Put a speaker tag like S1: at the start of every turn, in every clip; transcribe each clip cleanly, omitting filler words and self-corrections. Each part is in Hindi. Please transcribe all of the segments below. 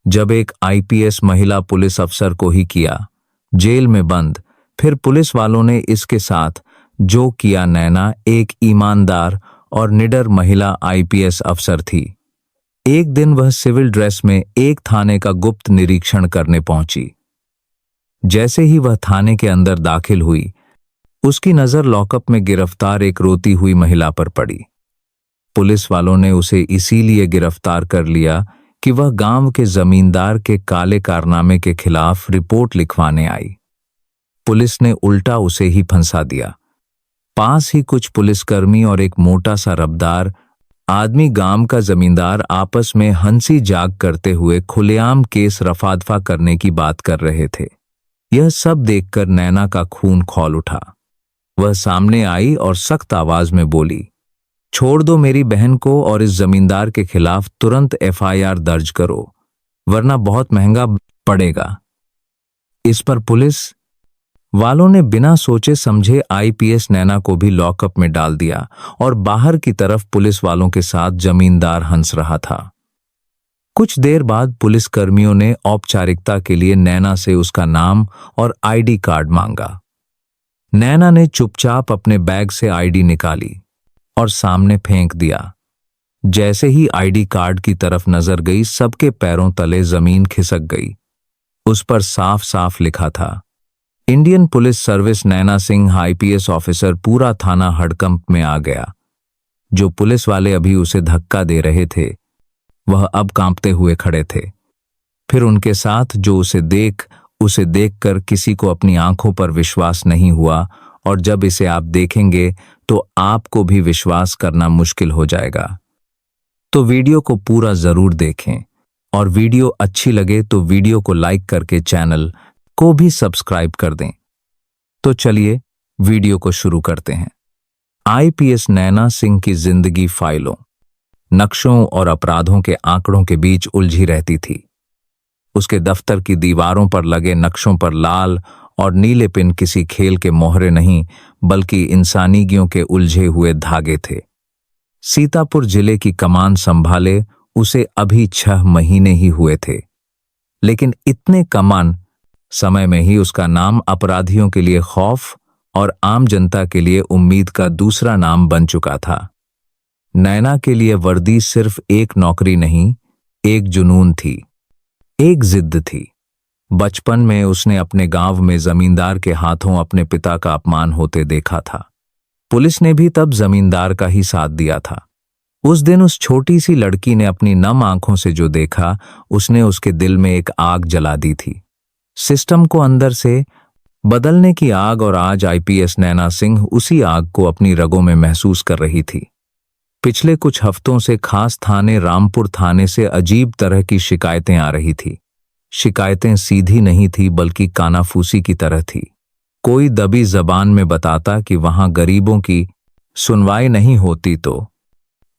S1: जब एक आईपीएस महिला पुलिस अफसर को ही किया, जेल में बंद, फिर पुलिस वालों ने इसके साथ जो किया। नैना एक ईमानदार और निडर महिला आईपीएस अफसर थी। एक दिन वह सिविल ड्रेस में एक थाने का गुप्त निरीक्षण करने पहुंची। जैसे ही वह थाने के अंदर दाखिल हुई, उसकी नजर लॉकअप में गिरफ्तार एक रोती हुई महिला पर पड़ी। पुलिस वालों ने उसे इसीलिए गिरफ्तार कर लिया कि वह गांव के जमींदार के काले कारनामे के खिलाफ रिपोर्ट लिखवाने आई। पुलिस ने उल्टा उसे ही फंसा दिया। पास ही कुछ पुलिसकर्मी और एक मोटा सा रबदार आदमी गांव का जमींदार आपस में हंसी जाग करते हुए खुलेआम केस रफादफा करने की बात कर रहे थे। यह सब देखकर नैना का खून खौल उठा। वह सामने आई और सख्त आवाज में बोली, छोड़ दो मेरी बहन को और इस जमींदार के खिलाफ तुरंत एफआईआर दर्ज करो, वरना बहुत महंगा पड़ेगा। इस पर पुलिस वालों ने बिना सोचे समझे आईपीएस नैना को भी लॉकअप में डाल दिया और बाहर की तरफ पुलिस वालों के साथ जमींदार हंस रहा था। कुछ देर बाद पुलिसकर्मियों ने औपचारिकता के लिए नैना से उसका नाम और आईडी कार्ड मांगा। नैना ने चुपचाप अपने बैग से आईडी निकाली और सामने फेंक दिया। जैसे ही आईडी कार्ड की तरफ नजर गई, सबके पैरों तले जमीन खिसक गई। उस पर साफ साफ लिखा था, Indian police service Naina Singh IPS officer. पूरा थाना हड़कंप में आ गया। जो पुलिस वाले अभी उसे धक्का दे रहे थे, वह अब कांपते हुए खड़े थे। फिर उनके साथ जो उसे देखकर किसी को अपनी आंखों पर विश्वास नहीं हुआ, और जब इसे आप देखेंगे तो आपको भी विश्वास करना मुश्किल हो जाएगा। तो वीडियो को पूरा जरूर देखें, और वीडियो अच्छी लगे तो वीडियो को लाइक करके चैनल को भी सब्सक्राइब कर दें। तो चलिए वीडियो को शुरू करते हैं। आईपीएस नैना सिंह की जिंदगी फाइलों, नक्शों और अपराधों के आंकड़ों के बीच उलझी रहती थी। उसके दफ्तर की दीवारों पर लगे नक्शों पर लाल और नीले पिन किसी खेल के मोहरे नहीं, बल्कि इंसानियतों के उलझे हुए धागे थे। सीतापुर जिले की कमान संभाले उसे अभी 6 महीने ही हुए थे, लेकिन इतने कमान समय में ही उसका नाम अपराधियों के लिए खौफ और आम जनता के लिए उम्मीद का दूसरा नाम बन चुका था। नैना के लिए वर्दी सिर्फ एक नौकरी नहीं, एक जुनून थी, एक जिद थी। बचपन में उसने अपने गांव में जमींदार के हाथों अपने पिता का अपमान होते देखा था। पुलिस ने भी तब जमींदार का ही साथ दिया था। उस दिन उस छोटी सी लड़की ने अपनी नम आंखों से जो देखा, उसने उसके दिल में एक आग जला दी थी, सिस्टम को अंदर से बदलने की आग। और आज आईपीएस नैना सिंह उसी आग को अपनी रगों में महसूस कर रही थी। पिछले कुछ हफ्तों से खास थाने रामपुर थाने से अजीब तरह की शिकायतें आ रही थी। शिकायतें सीधी नहीं थी, बल्कि कानाफूसी की तरह थी। कोई दबी जबान में बताता कि वहां गरीबों की सुनवाई नहीं होती, तो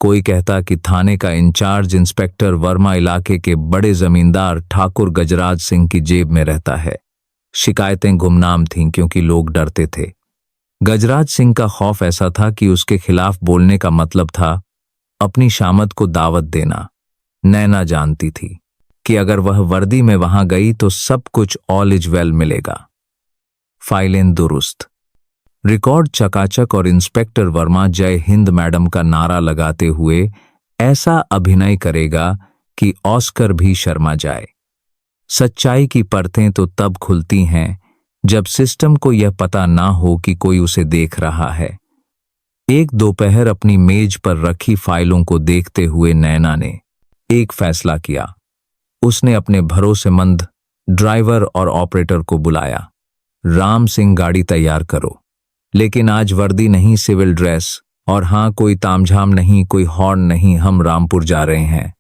S1: कोई कहता कि थाने का इंचार्ज इंस्पेक्टर वर्मा इलाके के बड़े जमींदार ठाकुर गजराज सिंह की जेब में रहता है। शिकायतें गुमनाम थीं क्योंकि लोग डरते थे। गजराज सिंह का खौफ ऐसा था कि उसके खिलाफ बोलने का मतलब था अपनी शामत को दावत देना। नैना जानती थी कि अगर वह वर्दी में वहां गई तो सब कुछ ऑल इज वेल मिलेगा। फाइलें दुरुस्त, रिकॉर्ड चकाचक, और इंस्पेक्टर वर्मा जय हिंद मैडम का नारा लगाते हुए ऐसा अभिनय करेगा कि ऑस्कर भी शर्मा जाए। सच्चाई की परतें तो तब खुलती हैं जब सिस्टम को यह पता ना हो कि कोई उसे देख रहा है। एक दोपहर अपनी मेज पर रखी फाइलों को देखते हुए नैना ने एक फैसला किया। उसने अपने भरोसेमंद ड्राइवर और ऑपरेटर को बुलाया। राम सिंह, गाड़ी तैयार करो, लेकिन आज वर्दी नहीं, सिविल ड्रेस। और हाँ, कोई तामझाम नहीं, कोई हॉर्न नहीं, हम रामपुर जा रहे हैं।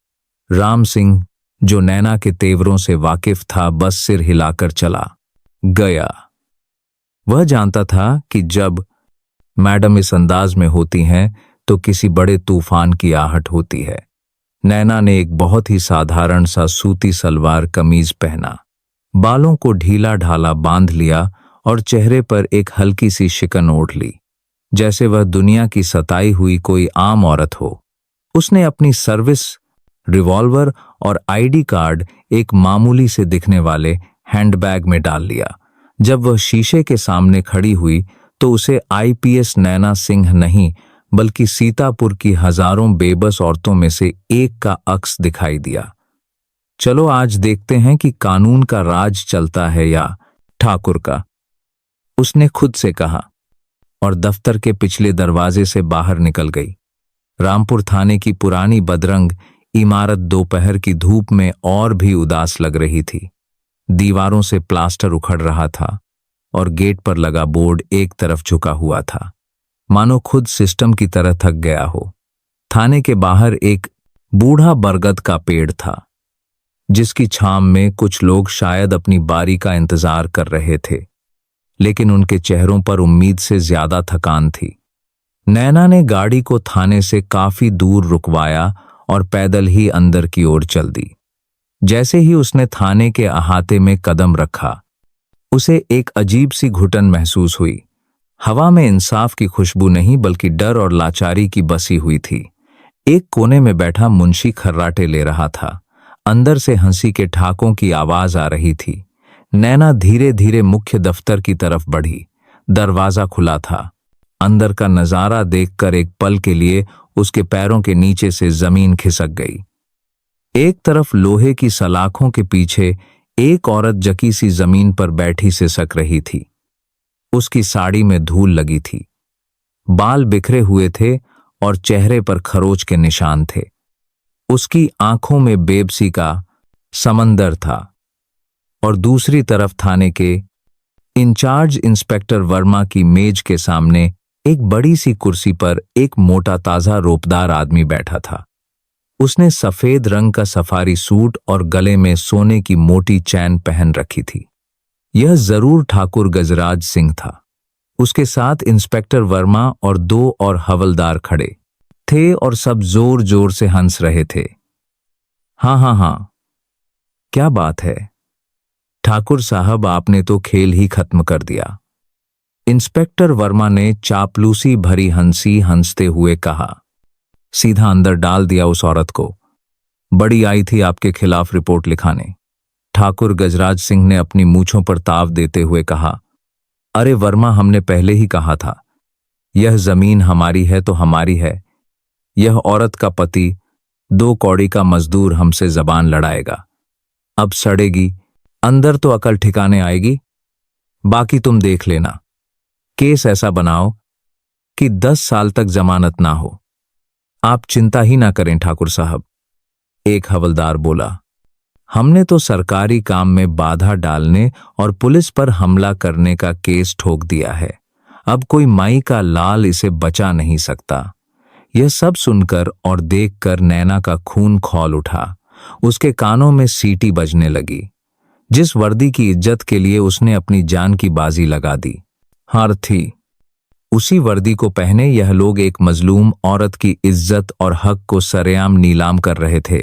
S1: राम सिंह, जो नैना के तेवरों से वाकिफ था, बस सिर हिलाकर चला गया। वह जानता था कि जब मैडम इस अंदाज में होती हैं तो किसी बड़े तूफान की आहट होती है। नैना ने एक बहुत ही साधारण सा सूती सलवार कमीज पहना, बालों को ढीला ढाला बांध लिया और चेहरे पर एक हल्की सी शिकन ओढ़ ली, जैसे वह दुनिया की सताई हुई कोई आम औरत हो। उसने अपनी सर्विस रिवॉल्वर और आईडी कार्ड एक मामूली से दिखने वाले हैंडबैग में डाल लिया। जब वह शीशे के सामने खड़ी हुई तो उसे आईपीएस नैना सिंह नहीं बल्कि सीतापुर की हजारों बेबस औरतों में से एक का अक्स दिखाई दिया। चलो आज देखते हैं कि कानून का राज चलता है या ठाकुर का, उसने खुद से कहा और दफ्तर के पिछले दरवाजे से बाहर निकल गई। रामपुर थाने की पुरानी बदरंग इमारत दोपहर की धूप में और भी उदास लग रही थी। दीवारों से प्लास्टर उखड़ रहा था और गेट पर लगा बोर्ड एक तरफ झुका हुआ था, मानो खुद सिस्टम की तरह थक गया हो। थाने के बाहर एक बूढ़ा बरगद का पेड़ था, जिसकी छांव में कुछ लोग शायद अपनी बारी का इंतजार कर रहे थे, लेकिन उनके चेहरों पर उम्मीद से ज्यादा थकान थी। नैना ने गाड़ी को थाने से काफी दूर रुकवाया और पैदल ही अंदर की ओर चल दी। जैसे ही उसने थाने के अहाते में कदम रखा, उसे एक अजीब सी घुटन महसूस हुई। हवा में इंसाफ की खुशबू नहीं बल्कि डर और लाचारी की बसी हुई थी। एक कोने में बैठा मुंशी खर्राटे ले रहा था। अंदर से हंसी के ठाकों की आवाज आ रही थी। नैना धीरे धीरे मुख्य दफ्तर की तरफ बढ़ी। दरवाजा खुला था। अंदर का नजारा देखकर एक पल के लिए उसके पैरों के नीचे से जमीन खिसक गई। एक तरफ लोहे की सलाखों के पीछे एक औरत जकी सी जमीन पर बैठी सिसक रही थी। उसकी साड़ी में धूल लगी थी, बाल बिखरे हुए थे और चेहरे पर खरोच के निशान थे। उसकी आंखों में बेबसी का समंदर था। और दूसरी तरफ थाने के इंचार्ज इंस्पेक्टर वर्मा की मेज के सामने एक बड़ी सी कुर्सी पर एक मोटा ताजा रोपदार आदमी बैठा था। उसने सफेद रंग का सफारी सूट और गले में सोने की मोटी चैन पहन रखी थी। यह जरूर ठाकुर गजराज सिंह था। उसके साथ इंस्पेक्टर वर्मा और दो और हवलदार खड़े थे और सब जोर जोर से हंस रहे थे। हाँ, क्या बात है ठाकुर साहब, आपने तो खेल ही खत्म कर दिया। इंस्पेक्टर वर्मा ने चापलूसी भरी हंसी हंसते हुए कहा। सीधा अंदर डाल दिया उस औरत को। बड़ी आई थी आपके खिलाफ रिपोर्ट लिखाने। ठाकुर गजराज सिंह ने अपनी मूंछों पर ताव देते हुए कहा। अरे वर्मा, हमने पहले ही कहा था, यह जमीन हमारी है तो हमारी है। यह औरत का पति 2 कौड़ी का मजदूर हमसे जबान लड़ाएगा। अब सड़ेगी, अंदर तो अकल ठिकाने आएगी। बाकी तुम देख लेना। केस ऐसा बनाओ कि 10 साल तक जमानत ना हो। आप चिंता ही ना करें ठाकुर साहब, एक हवलदार बोला। हमने तो सरकारी काम में बाधा डालने और पुलिस पर हमला करने का केस ठोक दिया है। अब कोई माई का लाल इसे बचा नहीं सकता। यह सब सुनकर और देखकर नैना का खून खौल उठा। उसके कानों में सीटी बजने लगी। जिस वर्दी की इज्जत के लिए उसने अपनी जान की बाजी लगा दी, हार थी। उसी वर्दी को पहने यह लोग एक मजलूम औरत की इज्जत और हक को सरेआम नीलाम कर रहे थे।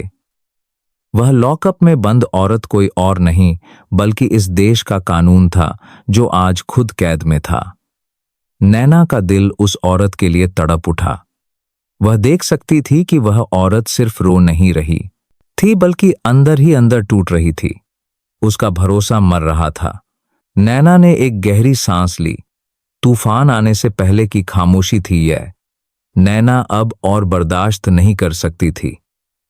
S1: वह लॉकअप में बंद औरत कोई और नहीं बल्कि इस देश का कानून था, जो आज खुद कैद में था। नैना का दिल उस औरत के लिए तड़प उठा। वह देख सकती थी कि वह औरत सिर्फ रो नहीं रही थी बल्कि अंदर ही अंदर टूट रही थी। उसका भरोसा मर रहा था। नैना ने एक गहरी सांस ली। तूफान आने से पहले की खामोशी थी यह। नैना अब और बर्दाश्त नहीं कर सकती थी।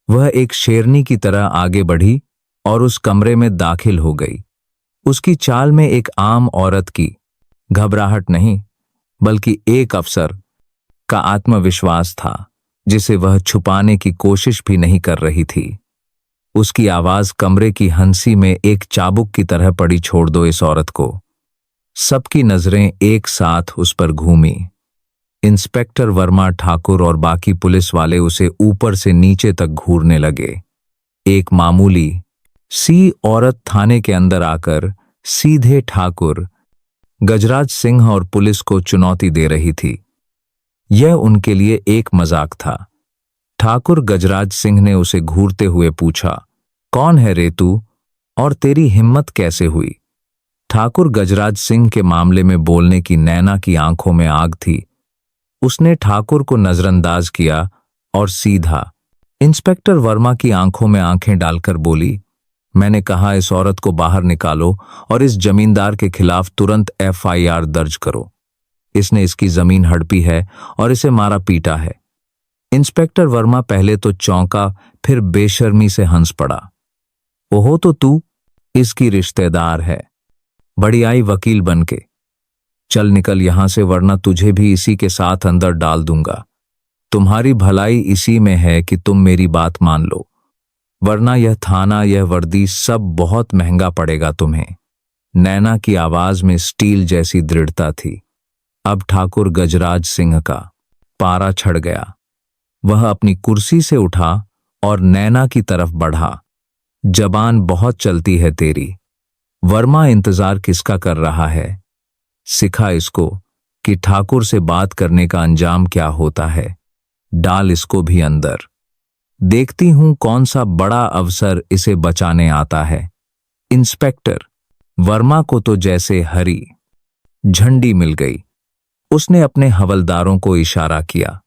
S1: वह एक शेरनी की तरह आगे बढ़ी और उस कमरे में दाखिल हो गई। उसकी चाल में एक आम औरत की घबराहट नहीं बल्कि एक अफसर का आत्मविश्वास था, जिसे वह छुपाने की कोशिश भी नहीं कर रही थी। उसकी आवाज कमरे की हंसी में एक चाबुक की तरह पड़ी। छोड़ दो इस औरत को। सबकी नजरें एक साथ उस पर घूमी। इंस्पेक्टर वर्मा, ठाकुर और बाकी पुलिस वाले उसे ऊपर से नीचे तक घूरने लगे। एक मामूली सी औरत थाने के अंदर आकर सीधे ठाकुर गजराज सिंह और पुलिस को चुनौती दे रही थी। यह उनके लिए एक मजाक था। ठाकुर गजराज सिंह ने उसे घूरते हुए पूछा, कौन है रे तू और तेरी हिम्मत कैसे हुई? ठाकुर गजराज सिंह के मामले में बोलने की नैना की आंखों में आग थी। उसने ठाकुर को नजरअंदाज किया और सीधा, इंस्पेक्टर वर्मा की आंखों में आंखें डालकर बोली, मैंने कहा इस औरत को बाहर निकालो और इस जमींदार के खिलाफ तुरंत एफआईआर दर्ज करो। इसने इसकी जमीन हड़पी है और इसे मारा पीटा है। इंस्पेक्टर वर्मा पहले तो चौंका, फिर बेशर्मी से हंस पड़ा। ओहो, तो तू इसकी रिश्तेदार है, बड़ी आई वकील बनके। चल निकल यहां से, वरना तुझे भी इसी के साथ अंदर डाल दूंगा। तुम्हारी भलाई इसी में है कि तुम मेरी बात मान लो, वरना यह थाना, यह वर्दी सब बहुत महंगा पड़ेगा तुम्हें। नैना की आवाज में स्टील जैसी दृढ़ता थी। अब ठाकुर गजराज सिंह का पारा चढ़ गया। वह अपनी कुर्सी से उठा और नैना की तरफ बढ़ा। जबान बहुत चलती है तेरी। वर्मा इंतजार किसका कर रहा है? सिखा इसको कि ठाकुर से बात करने का अंजाम क्या होता है। डाल इसको भी अंदर। देखती हूं कौन सा बड़ा अवसर इसे बचाने आता है। इंस्पेक्टर वर्मा को तो जैसे हरी झंडी मिल गई। उसने अपने हवलदारों को इशारा किया,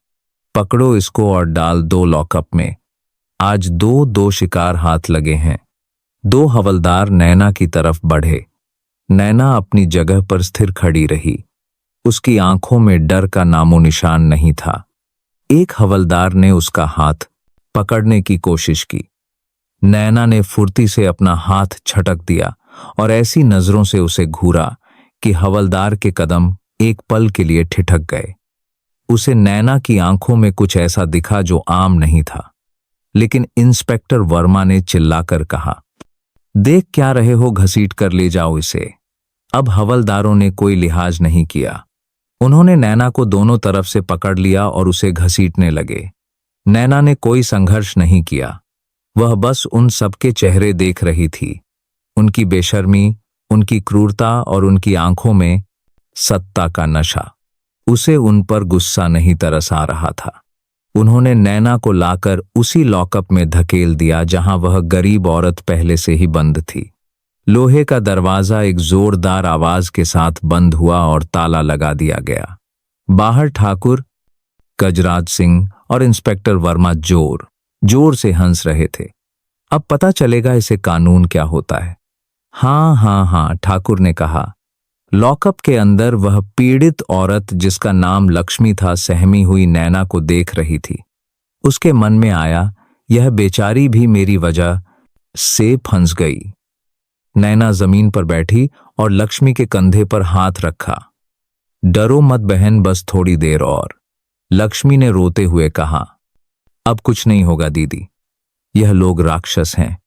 S1: पकड़ो इसको और डाल दो लॉकअप में। आज दो दो शिकार हाथ लगे हैं। दो हवलदार नैना की तरफ बढ़े। नैना अपनी जगह पर स्थिर खड़ी रही। उसकी आंखों में डर का नामो निशान नहीं था। एक हवलदार ने उसका हाथ पकड़ने की कोशिश की। नैना ने फुर्ती से अपना हाथ झटक दिया और ऐसी नजरों से उसे घूरा कि हवलदार के कदम एक पल के लिए ठिठक गए। उसे नैना की आंखों में कुछ ऐसा दिखा जो आम नहीं था। लेकिन इंस्पेक्टर वर्मा ने चिल्लाकर कहा, देख क्या रहे हो, घसीट कर ले जाओ इसे। अब हवलदारों ने कोई लिहाज नहीं किया। उन्होंने नैना को दोनों तरफ से पकड़ लिया और उसे घसीटने लगे। नैना ने कोई संघर्ष नहीं किया। वह बस उन सबके चेहरे देख रही थी। उनकी बेशर्मी, उनकी क्रूरता और उनकी आंखों में सत्ता का नशा। उसे उन पर गुस्सा नहीं तरस आ रहा था। उन्होंने नैना को लाकर उसी लॉकअप में धकेल दिया जहां वह गरीब औरत पहले से ही बंद थी। लोहे का दरवाजा एक जोरदार आवाज के साथ बंद हुआ और ताला लगा दिया गया। बाहर ठाकुर गजराज सिंह और इंस्पेक्टर वर्मा जोर जोर से हंस रहे थे। अब पता चलेगा इसे कानून क्या होता है। हाँ, ठाकुर ने कहा। लॉकअप के अंदर वह पीड़ित औरत, जिसका नाम लक्ष्मी था, सहमी हुई नैना को देख रही थी। उसके मन में आया, यह बेचारी भी मेरी वजह से फंस गई। नैना जमीन पर बैठी और लक्ष्मी के कंधे पर हाथ रखा। डरो मत बहन, बस थोड़ी देर और। लक्ष्मी ने रोते हुए कहा, अब कुछ नहीं होगा दीदी, यह लोग राक्षस हैं,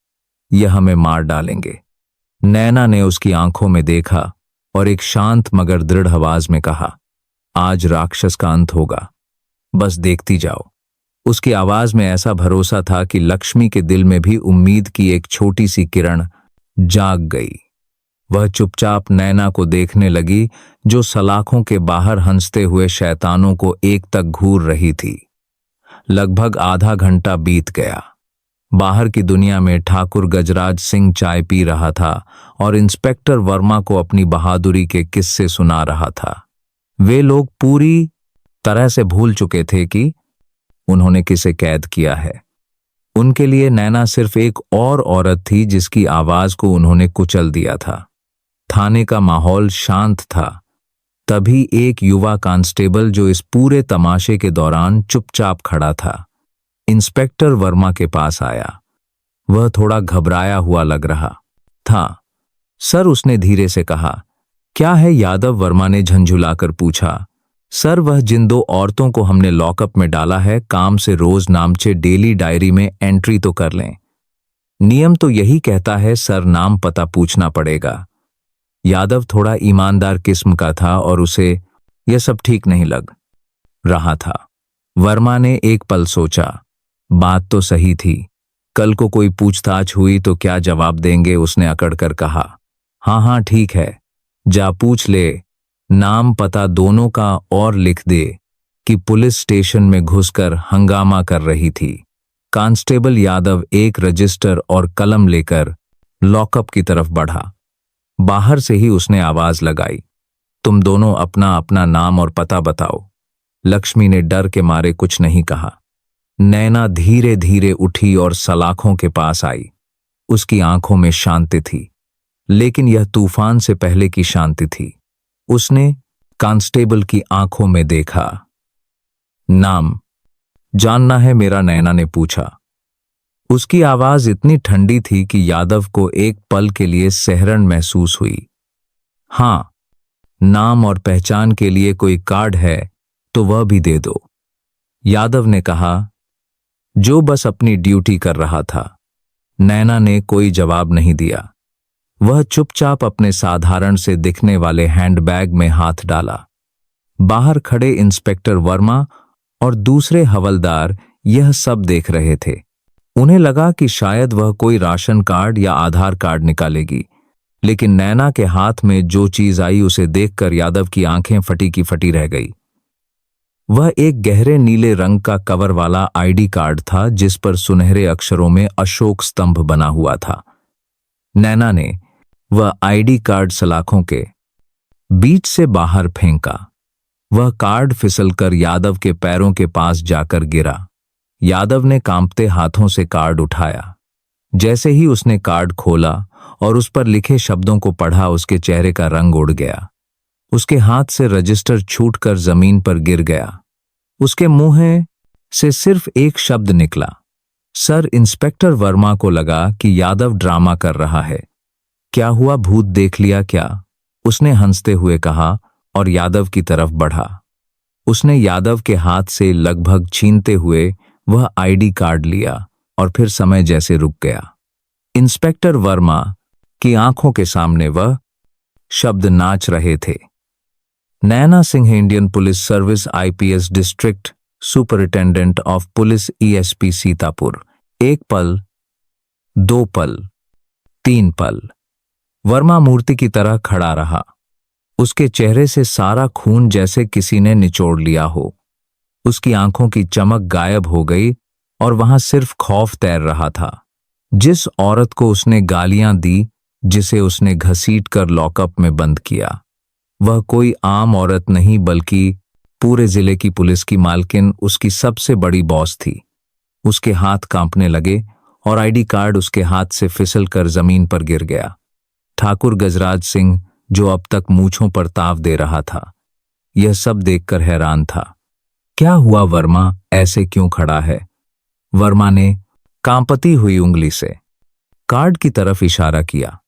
S1: यह हमें मार डालेंगे। नैना ने उसकी आंखों में देखा और एक शांत मगर दृढ़ आवाज में कहा, आज राक्षस का अंत होगा, बस देखती जाओ। उसकी आवाज में ऐसा भरोसा था कि लक्ष्मी के दिल में भी उम्मीद की एक छोटी सी किरण जाग गई। वह चुपचाप नैना को देखने लगी, जो सलाखों के बाहर हंसते हुए शैतानों को एक तक घूर रही थी। लगभग आधा घंटा बीत गया। बाहर की दुनिया में ठाकुर गजराज सिंह चाय पी रहा था और इंस्पेक्टर वर्मा को अपनी बहादुरी के किस्से सुना रहा था। वे लोग पूरी तरह से भूल चुके थे कि उन्होंने किसे कैद किया है। उनके लिए नैना सिर्फ एक और औरत थी जिसकी आवाज को उन्होंने कुचल दिया था। थाने का माहौल शांत था। तभी एक युवा कांस्टेबल, जो इस पूरे तमाशे के दौरान चुपचाप खड़ा था, इंस्पेक्टर वर्मा के पास आया। वह थोड़ा घबराया हुआ लग रहा था। सर, उसने धीरे से कहा। क्या है यादव? वर्मा ने झंझुलाकर पूछा। सर, वह जिन दो औरतों को हमने लॉकअप में डाला है, काम से रोज नामचे डेली डायरी में एंट्री तो कर लें। नियम तो यही कहता है सर, नाम पता पूछना पड़ेगा। यादव थोड़ा ईमानदार किस्म का था और उसे यह सब ठीक नहीं लग रहा था। वर्मा ने एक पल सोचा, बात तो सही थी। कल को कोई पूछताछ हुई तो क्या जवाब देंगे? उसने अकड़ कर कहा। हाँ, ठीक है, जा पूछ ले, नाम पता दोनों का और लिख दे कि पुलिस स्टेशन में घुसकर हंगामा कर रही थी। कांस्टेबल यादव एक रजिस्टर और कलम लेकर लॉकअप की तरफ बढ़ा। बाहर से ही उसने आवाज लगाई, तुम दोनों अपना अपना नाम और पता बताओ। लक्ष्मी ने डर के मारे कुछ नहीं कहा। नैना धीरे धीरे उठी और सलाखों के पास आई। उसकी आंखों में शांति थी, लेकिन यह तूफान से पहले की शांति थी। उसने कांस्टेबल की आंखों में देखा। नाम जानना है मेरा? नैना ने पूछा। उसकी आवाज इतनी ठंडी थी कि यादव को एक पल के लिए सिहरन महसूस हुई। हाँ, नाम और पहचान के लिए कोई कार्ड है तो वह भी दे दो, यादव ने कहा, जो बस अपनी ड्यूटी कर रहा था। नैना ने कोई जवाब नहीं दिया। वह चुपचाप अपने साधारण से दिखने वाले हैंडबैग में हाथ डाला। बाहर खड़े इंस्पेक्टर वर्मा और दूसरे हवलदार यह सब देख रहे थे। उन्हें लगा कि शायद वह कोई राशन कार्ड या आधार कार्ड निकालेगी, लेकिन नैना के हाथ में जो चीज आई उसे देखकर यादव की आंखें फटी की फटी रह गई। वह एक गहरे नीले रंग का कवर वाला आईडी कार्ड था, जिस पर सुनहरे अक्षरों में अशोक स्तंभ बना हुआ था। नैना ने वह आईडी कार्ड सलाखों के बीच से बाहर फेंका। वह कार्ड फिसलकर यादव के पैरों के पास जाकर गिरा। यादव ने कांपते हाथों से कार्ड उठाया। जैसे ही उसने कार्ड खोला और उस पर लिखे शब्दों को पढ़ा, उसके चेहरे का रंग उड़ गया। उसके हाथ से रजिस्टर छूटकर जमीन पर गिर गया। उसके मुंह से सिर्फ एक शब्द निकला, सर। इंस्पेक्टर वर्मा को लगा कि यादव ड्रामा कर रहा है। क्या हुआ, भूत देख लिया क्या? उसने हंसते हुए कहा और यादव की तरफ बढ़ा। उसने यादव के हाथ से लगभग छीनते हुए वह आईडी कार्ड लिया और फिर समय जैसे रुक गया। इंस्पेक्टर वर्मा की आंखों के सामने वह शब्द नाच रहे थे। Naina Singh, Indian police service, IPS district superintendent of police, ESP Sitapur. 1 पल, 2 पल, 3 पल। वर्मा मूर्ति की तरह खड़ा रहा। उसके चेहरे से सारा खून जैसे किसी ने निचोड़ लिया हो। उसकी आंखों की चमक गायब हो गई और वहां सिर्फ खौफ तैर रहा था। जिस औरत को उसने गालियां दी, जिसे उसने घसीट कर लॉकअप में बंद किया, वह कोई आम औरत नहीं बल्कि पूरे जिले की पुलिस की मालकिन, उसकी सबसे बड़ी बॉस थी। उसके हाथ कांपने लगे और आईडी कार्ड उसके हाथ से फिसलकर जमीन पर गिर गया। ठाकुर गजराज सिंह, जो अब तक मूंछों पर ताव दे रहा था, यह सब देखकर हैरान था। क्या हुआ वर्मा, ऐसे क्यों खड़ा है? वर्मा ने कांपती हुई उंगली से कार्ड की तरफ इशारा किया।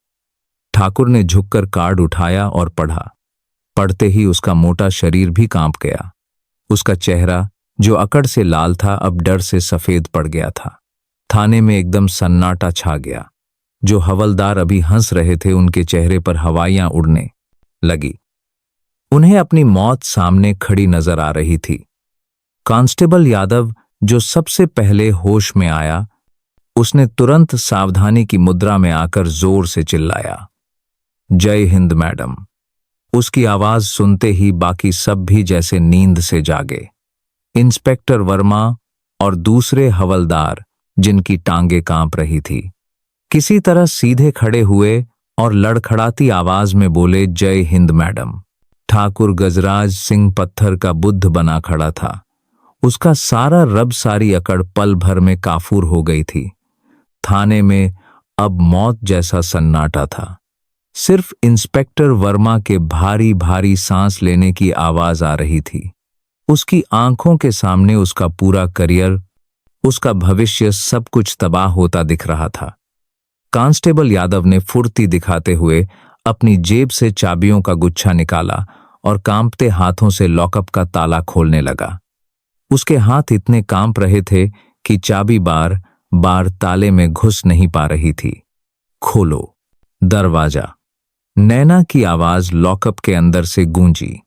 S1: ठाकुर ने झुककर कार्ड उठाया और पढ़ा। पढ़ते ही उसका मोटा शरीर भी कांप गया। उसका चेहरा, जो अकड़ से लाल था, अब डर से सफेद पड़ गया था। थाने में एकदम सन्नाटा छा गया। जो हवलदार अभी हंस रहे थे, उनके चेहरे पर हवाइयां उड़ने लगी। उन्हें अपनी मौत सामने खड़ी नजर आ रही थी। कांस्टेबल यादव, जो सबसे पहले होश में आया, उसने तुरंत सावधानी की मुद्रा में आकर जोर से चिल्लाया, जय हिंद मैडम। उसकी आवाज सुनते ही बाकी सब भी जैसे नींद से जागे। इंस्पेक्टर वर्मा और दूसरे हवलदार, जिनकी टांगें कांप रही थी, किसी तरह सीधे खड़े हुए और लड़खड़ाती आवाज में बोले, जय हिंद मैडम। ठाकुर गजराज सिंह पत्थर का बुद्ध बना खड़ा था। उसका सारा रब, सारी अकड़ पल भर में काफूर हो गई थी। थाने में अब मौत जैसा सन्नाटा था। सिर्फ इंस्पेक्टर वर्मा के भारी भारी सांस लेने की आवाज आ रही थी। उसकी आंखों के सामने उसका पूरा करियर, उसका भविष्य, सब कुछ तबाह होता दिख रहा था। कांस्टेबल यादव ने फुर्ती दिखाते हुए अपनी जेब से चाबियों का गुच्छा निकाला और कांपते हाथों से लॉकअप का ताला खोलने लगा। उसके हाथ इतने कांप रहे थे कि चाबी बार बार ताले में घुस नहीं पा रही थी। खोलो दरवाजा, नैना की आवाज लॉकअप के अंदर से गूंजी।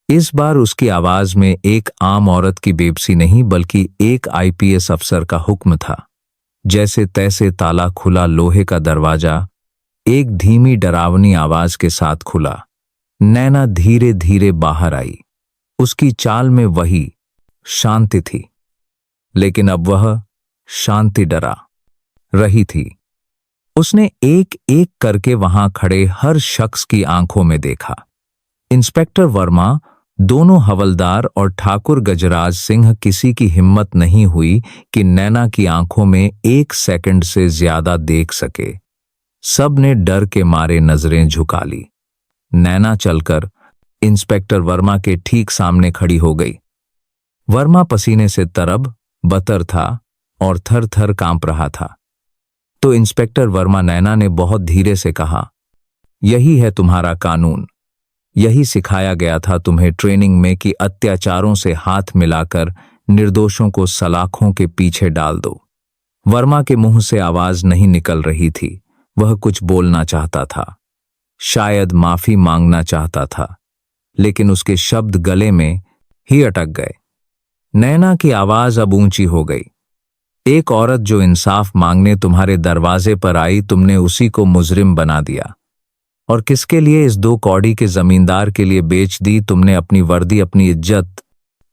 S1: इस बार उसकी आवाज में एक आम औरत की बेबसी नहीं, बल्कि एक आईपीएस अफसर का हुक्म था। जैसे तैसे ताला खुला। लोहे का दरवाजा एक धीमी डरावनी आवाज के साथ खुला। नैना धीरे धीरे बाहर आई। उसकी चाल में वही शांति थी, लेकिन अब वह शांति डरा रही थी। उसने एक एक करके वहां खड़े हर शख्स की आंखों में देखा। इंस्पेक्टर वर्मा दोनों हवलदार और ठाकुर गजराज सिंह किसी की हिम्मत नहीं हुई कि नैना की आंखों में 1 सेकंड से ज्यादा देख सके। सब ने डर के मारे नजरें झुका ली। नैना चलकर इंस्पेक्टर वर्मा के ठीक सामने खड़ी हो गई। वर्मा पसीने से तरब बतर था और थर थर कांप रहा था। तो इंस्पेक्टर वर्मा, नैना ने बहुत धीरे से कहा, यही है तुम्हारा कानून। यही सिखाया गया था तुम्हें ट्रेनिंग में कि अत्याचारों से हाथ मिलाकर निर्दोषों को सलाखों के पीछे डाल दो। वर्मा के मुंह से आवाज नहीं निकल रही थी। वह कुछ बोलना चाहता था, शायद माफी मांगना चाहता था, लेकिन उसके शब्द गले में ही अटक गए। नैना की आवाज अब ऊंची हो गई। एक औरत जो इंसाफ मांगने तुम्हारे दरवाजे पर आई, तुमने उसी को मुजरिम बना दिया। और किसके लिए? इस 2 कौड़ी के जमींदार के लिए बेच दी तुमने अपनी वर्दी, अपनी इज्जत,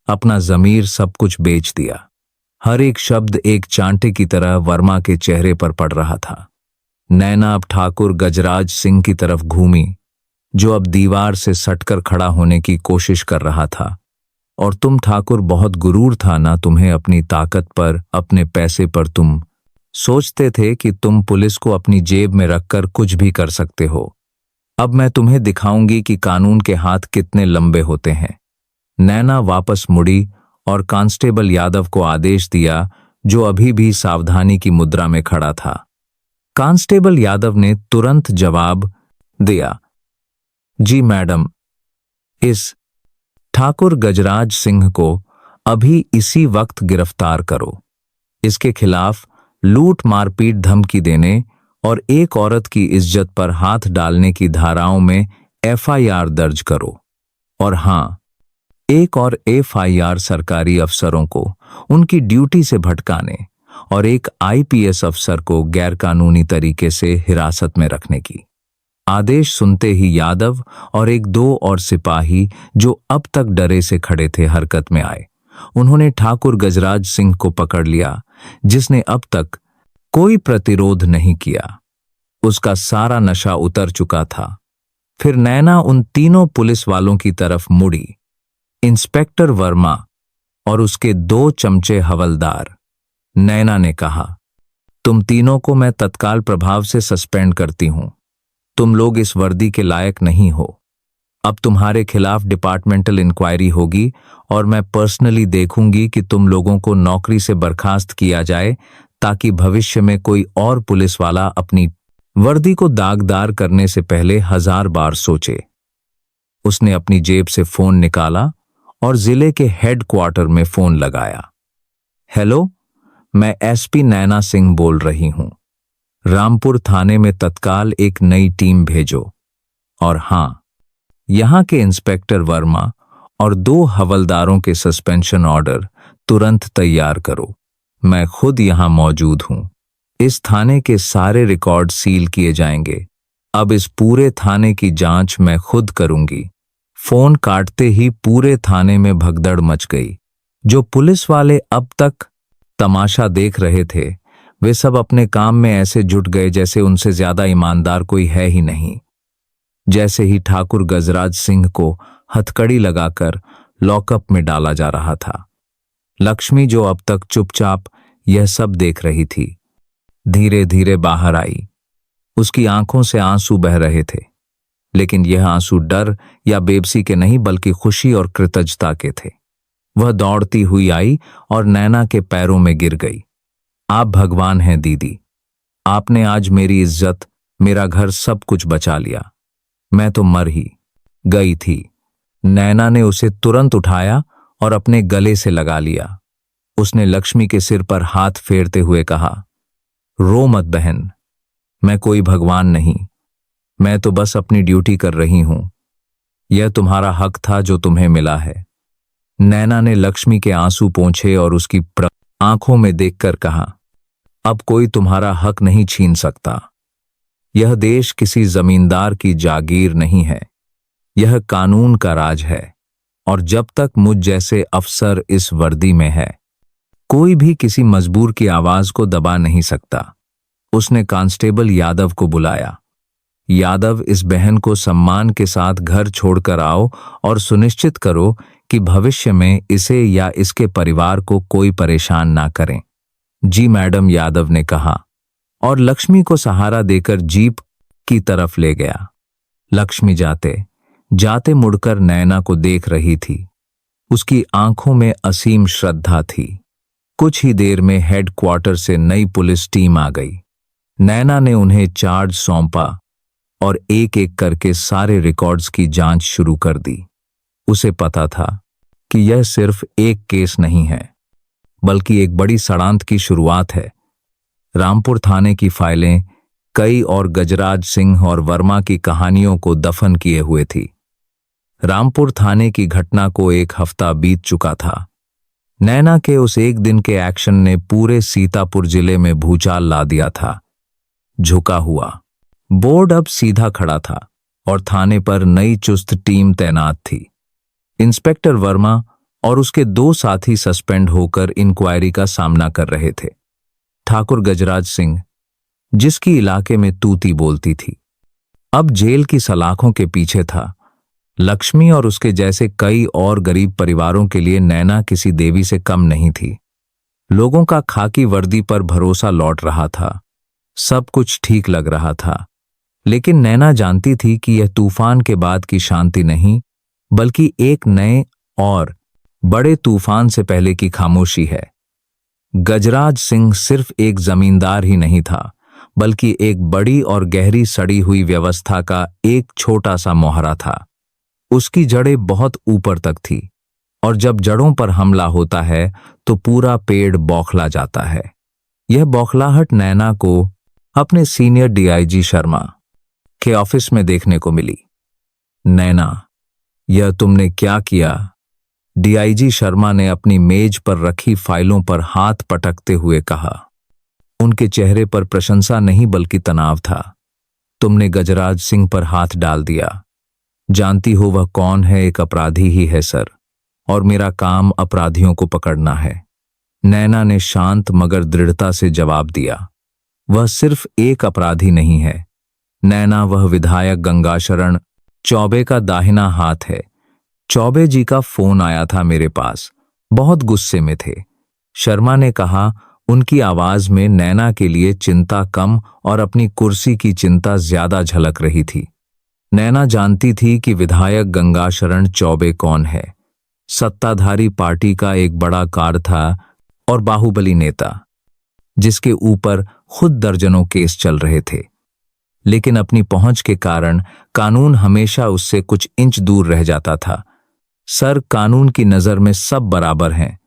S1: अपना जमीर, सब कुछ बेच दिया। हर एक शब्द एक चांटे की तरह वर्मा के चेहरे पर पड़ रहा था। नैना अब ठाकुर गजराज सिंह की तरफ घूमी, जो अब दीवार से सटकर खड़ा होने की कोशिश कर रहा था। और तुम ठाकुर, बहुत गुरूर था ना तुम्हें अपनी ताकत पर, अपने पैसे पर। तुम सोचते थे कि तुम पुलिस को अपनी जेब में रखकर कुछ भी कर सकते हो। अब मैं तुम्हें दिखाऊंगी कि कानून के हाथ कितने लंबे होते हैं। नैना वापस मुड़ी और कांस्टेबल यादव को आदेश दिया, जो अभी भी सावधानी की मुद्रा में खड़ा था। कांस्टेबल यादव ने तुरंत जवाब दिया, जी मैडम। इस ठाकुर गजराज सिंह को अभी इसी वक्त गिरफ्तार करो। इसके खिलाफ लूट, मारपीट, धमकी देने और एक औरत की इज्जत पर हाथ डालने की धाराओं में FIR दर्ज करो। और हां, एक और FIR सरकारी अफसरों को उनकी ड्यूटी से भटकाने और एक IPS अफसर को गैरकानूनी तरीके से हिरासत में रखने की। आदेश सुनते ही यादव और 1-2 और सिपाही, जो अब तक डरे से खड़े थे, हरकत में आए। उन्होंने ठाकुर गजराज सिंह को पकड़ लिया, जिसने अब तक कोई प्रतिरोध नहीं किया। उसका सारा नशा उतर चुका था। फिर नैना उन तीनों पुलिस वालों की तरफ मुड़ी, इंस्पेक्टर वर्मा और उसके 2 चमचे हवलदार। नैना ने कहा, तुम तीनों को मैं तत्काल प्रभाव से सस्पेंड करती हूं। तुम लोग इस वर्दी के लायक नहीं हो। अब तुम्हारे खिलाफ डिपार्टमेंटल इंक्वायरी होगी और मैं पर्सनली देखूंगी कि तुम लोगों को नौकरी से बर्खास्त किया जाए, ताकि भविष्य में कोई और पुलिस वाला अपनी वर्दी को दागदार करने से पहले 1000 बार सोचे। उसने अपनी जेब से फोन निकाला और जिले के हेडक्वार्टर में फोन लगाया। हेलो, मैं SP नैना सिंह बोल रही हूं। रामपुर थाने में तत्काल एक नई टीम भेजो। और हां, यहां के इंस्पेक्टर वर्मा और 2 हवलदारों के सस्पेंशन ऑर्डर तुरंत तैयार करो। मैं खुद यहां मौजूद हूं। इस थाने के सारे रिकॉर्ड सील किए जाएंगे। अब इस पूरे थाने की जांच मैं खुद करूंगी। फोन काटते ही पूरे थाने में भगदड़ मच गई। जो पुलिस वाले अब तक तमाशा देख रहे थे, वे सब अपने काम में ऐसे जुट गए जैसे उनसे ज्यादा ईमानदार कोई है ही नहीं। जैसे ही ठाकुर गजराज सिंह को हथकड़ी लगाकर लॉकअप में डाला जा रहा था, लक्ष्मी, जो अब तक चुपचाप यह सब देख रही थी, धीरे धीरे बाहर आई। उसकी आंखों से आंसू बह रहे थे, लेकिन यह आंसू डर या बेबसी के नहीं, बल्कि खुशी और कृतज्ञता के थे। वह दौड़ती हुई आई और नैना के पैरों में गिर गई। आप भगवान हैं दीदी। आपने आज मेरी इज्जत, मेरा घर, सब कुछ बचा लिया। मैं तो मर ही गई थी। नैना ने उसे तुरंत उठाया और अपने गले से लगा लिया। उसने लक्ष्मी के सिर पर हाथ फेरते हुए कहा, रो मत बहन, मैं कोई भगवान नहीं। मैं तो बस अपनी ड्यूटी कर रही हूं। यह तुम्हारा हक था जो तुम्हें मिला है। नैना ने लक्ष्मी के आंसू पोंछे और उसकी आंखों में देखकर कहा, अब कोई तुम्हारा हक नहीं छीन सकता। यह देश किसी जमींदार की जागीर नहीं है। यह कानून का राज है, और जब तक मुझ जैसे अफसर इस वर्दी में है, कोई भी किसी मजबूर की आवाज को दबा नहीं सकता। उसने कांस्टेबल यादव को बुलाया। यादव, इस बहन को सम्मान के साथ घर छोड़कर आओ और सुनिश्चित करो कि भविष्य में इसे या इसके परिवार को कोई परेशान ना करें। जी मैडम, यादव ने कहा और लक्ष्मी को सहारा देकर जीप की तरफ ले गया। लक्ष्मी जाते जाते मुड़कर नैना को देख रही थी। उसकी आंखों में असीम श्रद्धा थी। कुछ ही देर में हेडक्वार्टर से नई पुलिस टीम आ गई। नैना ने उन्हें चार्ज सौंपा और एक एक करके सारे रिकॉर्ड्स की जांच शुरू कर दी। उसे पता था कि यह सिर्फ एक केस नहीं है, बल्कि एक बड़ी षड्यंत्र की शुरुआत है। रामपुर थाने की फाइलें कई और गजराज सिंह और वर्मा की कहानियों को दफन किए हुए थी। रामपुर थाने की घटना को एक हफ्ता बीत चुका था। नैना के उस एक दिन के एक्शन ने पूरे सीतापुर जिले में भूचाल ला दिया था। झुका हुआ बोर्ड अब सीधा खड़ा था और थाने पर नई चुस्त टीम तैनात थी। इंस्पेक्टर वर्मा और उसके 2 साथी सस्पेंड होकर इंक्वायरी का सामना कर रहे थे। ठाकुर गजराज सिंह, जिसकी इलाके में तूती बोलती थी, अब जेल की सलाखों के पीछे था। लक्ष्मी और उसके जैसे कई और गरीब परिवारों के लिए नैना किसी देवी से कम नहीं थी। लोगों का खाकी वर्दी पर भरोसा लौट रहा था। सब कुछ ठीक लग रहा था, लेकिन नैना जानती थी कि यह तूफान के बाद की शांति नहीं, बल्कि एक नए और बड़े तूफान से पहले की खामोशी है। गजराज सिंह सिर्फ एक जमींदार ही नहीं था, बल्कि एक बड़ी और गहरी सड़ी हुई व्यवस्था का एक छोटा सा मोहरा था। उसकी जड़ें बहुत ऊपर तक थी, और जब जड़ों पर हमला होता है तो पूरा पेड़ बौखला जाता है। यह बौखलाहट नैना को अपने सीनियर डीआईजी शर्मा के ऑफिस में देखने को मिली। नैना, यह तुमने क्या किया? डीआईजी शर्मा ने अपनी मेज पर रखी फाइलों पर हाथ पटकते हुए कहा। उनके चेहरे पर प्रशंसा नहीं बल्कि तनाव था। तुमने गजराज सिंह पर हाथ डाल दिया। जानती हो वह कौन है? एक अपराधी ही है सर, और मेरा काम अपराधियों को पकड़ना है। नैना ने शांत मगर दृढ़ता से जवाब दिया। वह सिर्फ एक अपराधी नहीं है नैना, वह विधायक गंगाशरण चौबे का दाहिना हाथ है। चौबे जी का फोन आया था मेरे पास, बहुत गुस्से में थे। शर्मा ने कहा। उनकी आवाज में नैना के लिए चिंता कम और अपनी कुर्सी की चिंता ज्यादा झलक रही थी। नैना जानती थी कि विधायक गंगाशरण चौबे कौन है। सत्ताधारी पार्टी का एक बड़ा कार था और बाहुबली नेता, जिसके ऊपर खुद दर्जनों केस चल रहे थे। लेकिन अपनी पहुंच के कारण कानून हमेशा उससे कुछ इंच दूर रह जाता था। सर, कानून की नजर में सब बराबर हैं,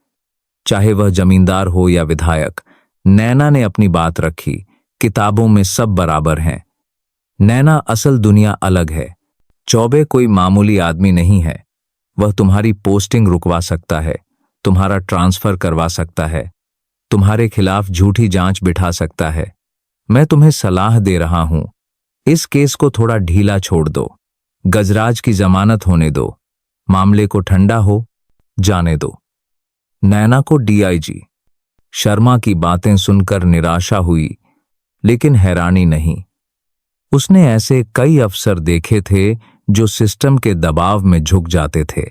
S1: चाहे वह जमींदार हो या विधायक। नैना ने अपनी बात रखी। किताबों में सब बराबर हैं। नैना, असल दुनिया अलग है। चौबे कोई मामूली आदमी नहीं है। वह तुम्हारी पोस्टिंग रुकवा सकता है, तुम्हारा ट्रांसफर करवा सकता है, तुम्हारे खिलाफ झूठी जांच बिठा सकता है। मैं तुम्हें सलाह दे रहा हूं, इस केस को थोड़ा ढीला छोड़ दो। गजराज की जमानत होने दो, मामले को ठंडा हो जाने दो। नैना को डीआईजी शर्मा की बातें सुनकर निराशा हुई, लेकिन हैरानी नहीं। उसने ऐसे कई अफसर देखे थे जो सिस्टम के दबाव में झुक जाते थे।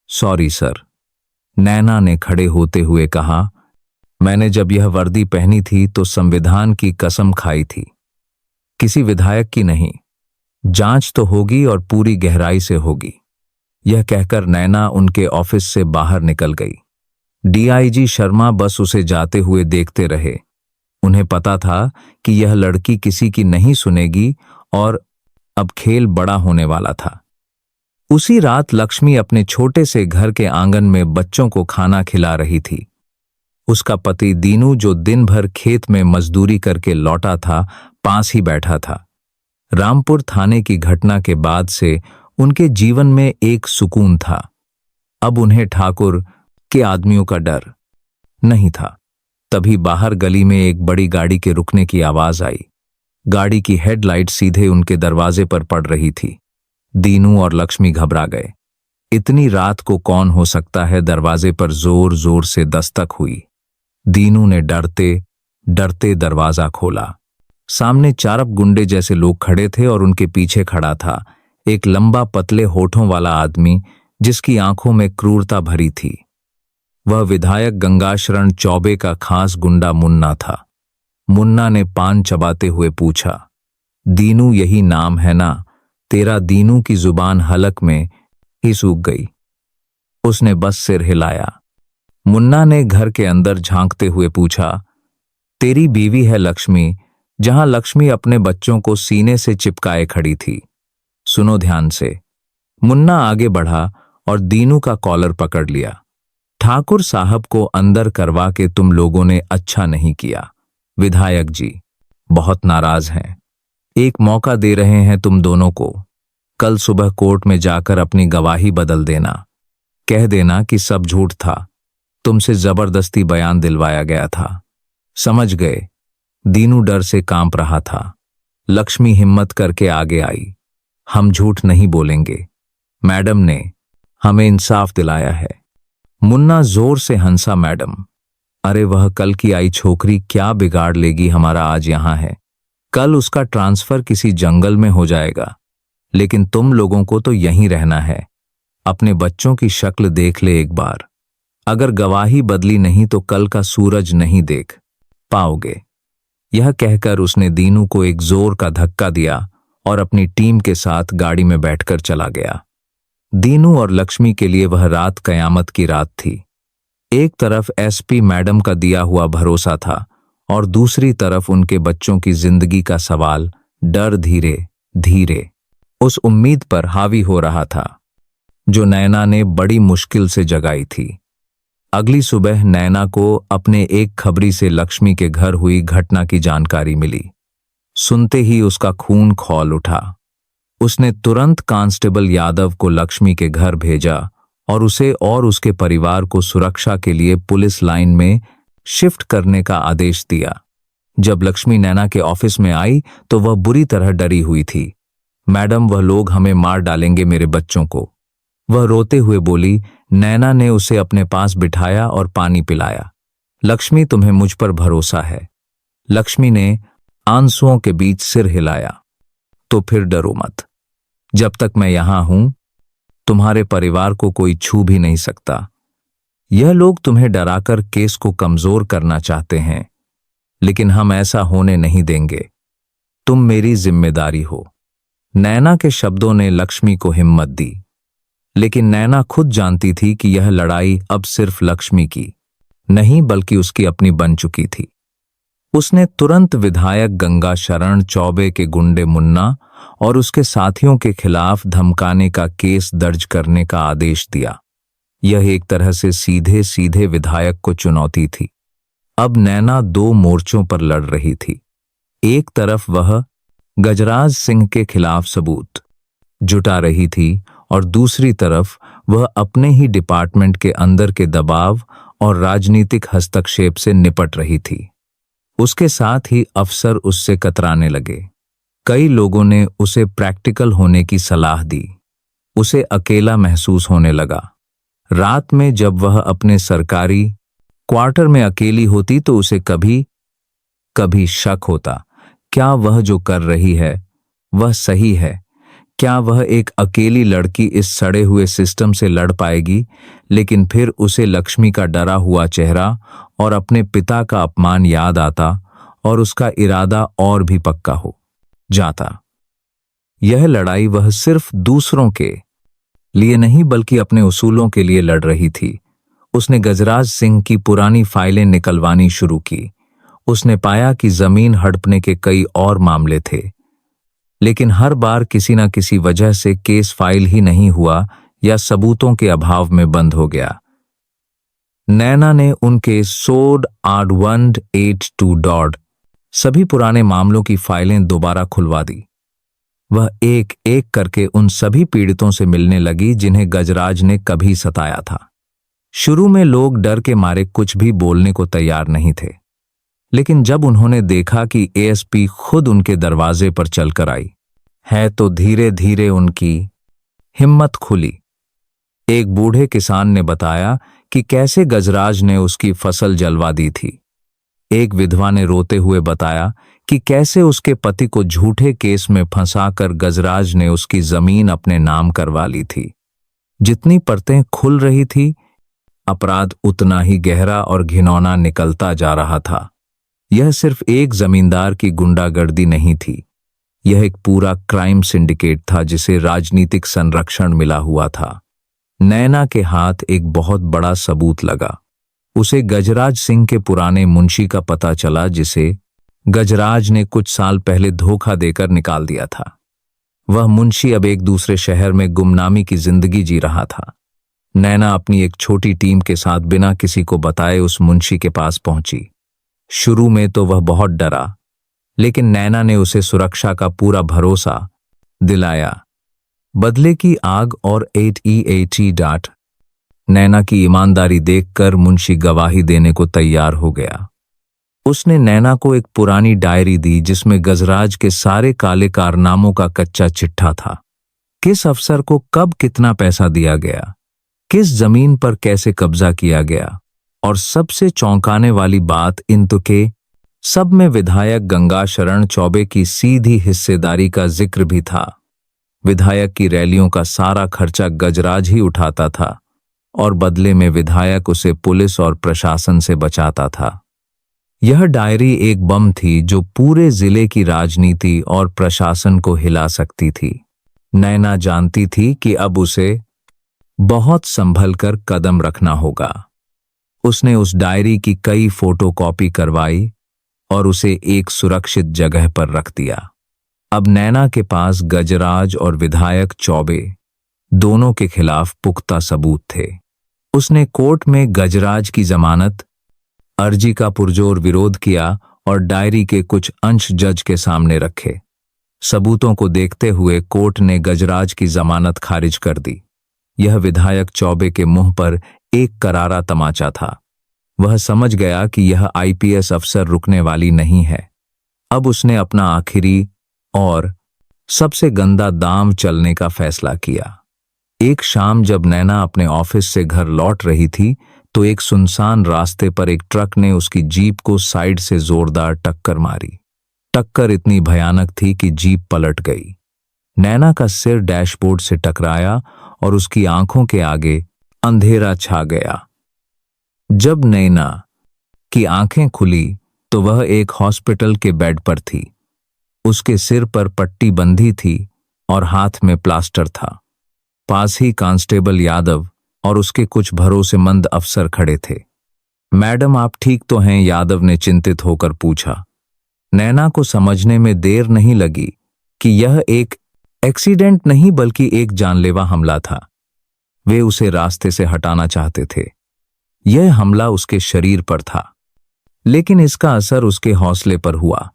S1: सॉरी सर, नैना ने खड़े होते हुए कहा। मैंने जब यह वर्दी पहनी थी तो संविधान की कसम खाई थी, किसी विधायक की नहीं। जांच तो होगी और पूरी गहराई से होगी। यह कहकर नैना उनके ऑफिस से बाहर निकल गई। डीआईजी शर्मा बस उसे जाते हुए देखते रहे। उन्हें पता था कि यह लड़की किसी की नहीं सुनेगी और अब खेल बड़ा होने वाला था। उसी रात लक्ष्मी अपने छोटे से घर के आंगन में बच्चों को खाना खिला रही थी। उसका पति दीनू, जो दिन भर खेत में मजदूरी करके लौटा था, पास ही बैठा था। रामपुर थाने की घटना के बाद से उनके जीवन में एक सुकून था। अब उन्हें ठाकुर के आदमियों का डर नहीं था। तभी बाहर गली में एक बड़ी गाड़ी के रुकने की आवाज आई। गाड़ी की हेडलाइट सीधे उनके दरवाजे पर पड़ रही थी। दीनू और लक्ष्मी घबरा गए। इतनी रात को कौन हो सकता है? दरवाजे पर जोर जोर से दस्तक हुई। दीनू ने डरते डरते दरवाजा खोला। सामने 4 गुंडे जैसे लोग खड़े थे और उनके पीछे खड़ा था एक लंबा पतले होठों वाला आदमी जिसकी आंखों में क्रूरता भरी थी। वह विधायक गंगाशरण चौबे का खास गुंडा मुन्ना था। मुन्ना ने पान चबाते हुए पूछा, दीनू यही नाम है ना? तेरा दीनू की जुबान हलक में ही सूख गई। उसने बस सिर हिलाया। मुन्ना ने घर के अंदर झांकते हुए पूछा, तेरी बीवी है लक्ष्मी, जहां लक्ष्मी अपने बच्चों को सीने से चिपकाए खड़ी थी। सुनो ध्यान से। मुन्ना आगे बढ़ा और दीनू का कॉलर पकड़ लिया। ठाकुर साहब को अंदर करवा के तुम लोगों ने अच्छा नहीं किया। विधायक जी बहुत नाराज हैं। एक मौका दे रहे हैं तुम दोनों को। कल सुबह कोर्ट में जाकर अपनी गवाही बदल देना। कह देना कि सब झूठ था, तुमसे जबरदस्ती बयान दिलवाया गया था। समझ गए? दीनू डर से कांप रहा था। लक्ष्मी हिम्मत करके आगे आई। हम झूठ नहीं बोलेंगे, मैडम ने हमें इंसाफ दिलाया है। मुन्ना जोर से हंसा। मैडम? अरे वह कल की आई छोकरी क्या बिगाड़ लेगी हमारा आज यहां है। कल उसका ट्रांसफर किसी जंगल में हो जाएगा, लेकिन तुम लोगों को तो यहीं रहना है। अपने बच्चों की शक्ल देख ले एक बार। अगर गवाही बदली नहीं तो कल का सूरज नहीं देख पाओगे। यह कहकर उसने दीनू को एक जोर का धक्का दिया और अपनी टीम के साथ गाड़ी में बैठकर चला गया। दीनू और लक्ष्मी के लिए वह रात कयामत की रात थी। एक तरफ एसपी मैडम का दिया हुआ भरोसा था और दूसरी तरफ उनके बच्चों की जिंदगी का सवाल। डर धीरे धीरे उस उम्मीद पर हावी हो रहा था जो नैना ने बड़ी मुश्किल से जगाई थी। अगली सुबह नैना को अपने एक खबरी से लक्ष्मी के घर हुई घटना की जानकारी मिली। सुनते ही उसका खून खौल उठा। उसने तुरंत कांस्टेबल यादव को लक्ष्मी के घर भेजा और उसे और उसके परिवार को सुरक्षा के लिए पुलिस लाइन में शिफ्ट करने का आदेश दिया। जब लक्ष्मी नैना के ऑफिस में आई तो वह बुरी तरह डरी हुई थी। मैडम, वह लोग हमें मार डालेंगे, मेरे बच्चों को। वह रोते हुए बोली। नैना ने उसे अपने पास बिठाया और पानी पिलाया। लक्ष्मी, तुम्हें मुझ पर भरोसा है। लक्ष्मी ने आंसुओं के बीच सिर हिलाया। तो फिर डरो मत। जब तक मैं यहां हूं तुम्हारे परिवार को कोई छू भी नहीं सकता। यह लोग तुम्हें डराकर केस को कमजोर करना चाहते हैं, लेकिन हम ऐसा होने नहीं देंगे। तुम मेरी जिम्मेदारी हो। नैना के शब्दों ने लक्ष्मी को हिम्मत दी, लेकिन नैना खुद जानती थी कि यह लड़ाई अब सिर्फ लक्ष्मी की नहीं बल्कि उसकी अपनी बन चुकी थी। उसने तुरंत विधायक गंगाशरण चौबे के गुंडे मुन्ना और उसके साथियों के खिलाफ धमकाने का केस दर्ज करने का आदेश दिया। यह एक तरह से सीधे सीधे विधायक को चुनौती थी। अब नैना 2 मोर्चों पर लड़ रही थी। एक तरफ वह गजराज सिंह के खिलाफ सबूत जुटा रही थी और दूसरी तरफ वह अपने ही डिपार्टमेंट के अंदर के दबाव और राजनीतिक हस्तक्षेप से निपट रही थी। उसके साथ ही अफसर उससे कतराने लगे। कई लोगों ने उसे प्रैक्टिकल होने की सलाह दी। उसे अकेला महसूस होने लगा। रात में जब वह अपने सरकारी क्वार्टर में अकेली होती तो उसे कभी कभी शक होता, क्या वह जो कर रही है वह सही है? क्या वह एक अकेली लड़की इस सड़े हुए सिस्टम से लड़ पाएगी? लेकिन फिर उसे लक्ष्मी का डरा हुआ चेहरा और अपने पिता का अपमान याद आता और उसका इरादा और भी पक्का हो जाता। यह लड़ाई वह सिर्फ दूसरों के लिए नहीं बल्कि अपने उसूलों के लिए लड़ रही थी। उसने गजराज सिंह की पुरानी फाइलें निकलवानी शुरू की। उसने पाया कि जमीन हड़पने के कई और मामले थे, लेकिन हर बार किसी न किसी वजह से केस फाइल ही नहीं हुआ या सबूतों के अभाव में बंद हो गया। नैना ने उनके सोड आडवंड 82 डॉड सभी पुराने मामलों की फाइलें दोबारा खुलवा दी। वह एक एक करके उन सभी पीड़ितों से मिलने लगी जिन्हें गजराज ने कभी सताया था। शुरू में लोग डर के मारे कुछ भी बोलने को तैयार नहीं थे, लेकिन जब उन्होंने देखा कि एएसपी खुद उनके दरवाजे पर चलकर आई है तो धीरे धीरे उनकी हिम्मत खुली। एक बूढ़े किसान ने बताया कि कैसे गजराज ने उसकी फसल जलवा दी थी। एक विधवा ने रोते हुए बताया कि कैसे उसके पति को झूठे केस में फंसाकर गजराज ने उसकी जमीन अपने नाम करवा ली थी। जितनी परतें खुल रही थी, अपराध उतना ही गहरा और घिनौना निकलता जा रहा था। यह सिर्फ एक जमींदार की गुंडागर्दी नहीं थी, यह एक पूरा क्राइम सिंडिकेट था जिसे राजनीतिक संरक्षण मिला हुआ था। नैना के हाथ एक बहुत बड़ा सबूत लगा। उसे गजराज सिंह के पुराने मुंशी का पता चला, जिसे गजराज ने कुछ साल पहले धोखा देकर निकाल दिया था। वह मुंशी अब एक दूसरे शहर में गुमनामी की जिंदगी जी रहा था। नैना अपनी एक छोटी टीम के साथ बिना किसी को बताए उस मुंशी के पास पहुंची। शुरू में तो वह बहुत डरा, लेकिन नैना ने उसे सुरक्षा का पूरा भरोसा दिलाया। बदले की आग और 8EAT डाट। नैना की ईमानदारी देखकर मुंशी गवाही देने को तैयार हो गया। उसने नैना को एक पुरानी डायरी दी जिसमें गजराज के सारे काले कारनामों का कच्चा चिट्ठा था। किस अफसर को कब कितना पैसा दिया गया, किस जमीन पर कैसे कब्जा किया गया, और सबसे चौंकाने वाली बात इन तो के सब में विधायक गंगाशरण चौबे की सीधी हिस्सेदारी का जिक्र भी था। विधायक की रैलियों का सारा खर्चा गजराज ही उठाता था और बदले में विधायक उसे पुलिस और प्रशासन से बचाता था। यह डायरी एक बम थी जो पूरे जिले की राजनीति और प्रशासन को हिला सकती थी। नैना जानती थी कि अब उसे बहुत संभल कर कदम रखना होगा। उसने उस डायरी की कई फोटोकॉपी करवाई और उसे एक सुरक्षित जगह पर रख दिया। अब नैना के पास गजराज और विधायक चौबे दोनों के खिलाफ पुख्ता सबूत थे। उसने कोर्ट में गजराज की जमानत अर्जी का पुरजोर विरोध किया और डायरी के कुछ अंश जज के सामने रखे। सबूतों को देखते हुए कोर्ट ने गजराज की जमानत खारिज कर दी। यह विधायक चौबे के मुंह पर एक करारा तमाचा था। वह समझ गया कि यह IPS अफसर रुकने वाली नहीं है। अब उसने अपना आखिरी और सबसे गंदा दांव चलने का फैसला किया। एक शाम जब नैना अपने ऑफिस से घर लौट रही थी तो एक सुनसान रास्ते पर एक ट्रक ने उसकी जीप को साइड से जोरदार टक्कर मारी। टक्कर इतनी भयानक थी कि जीप पलट गई। नैना का सिर डैशबोर्ड से टकराया और उसकी आंखों के आगे अंधेरा छा गया। जब नैना की आंखें खुली तो वह एक हॉस्पिटल के बेड पर थी। उसके सिर पर पट्टी बंधी थी और हाथ में प्लास्टर था। पास ही कांस्टेबल यादव और उसके कुछ भरोसेमंद अफसर खड़े थे। मैडम, आप ठीक तो हैं? यादव ने चिंतित होकर पूछा। नैना को समझने में देर नहीं लगी कि यह एक एक्सीडेंट नहीं बल्कि एक जानलेवा हमला था। वे उसे रास्ते से हटाना चाहते थे। यह हमला उसके शरीर पर था, लेकिन इसका असर उसके हौसले पर हुआ।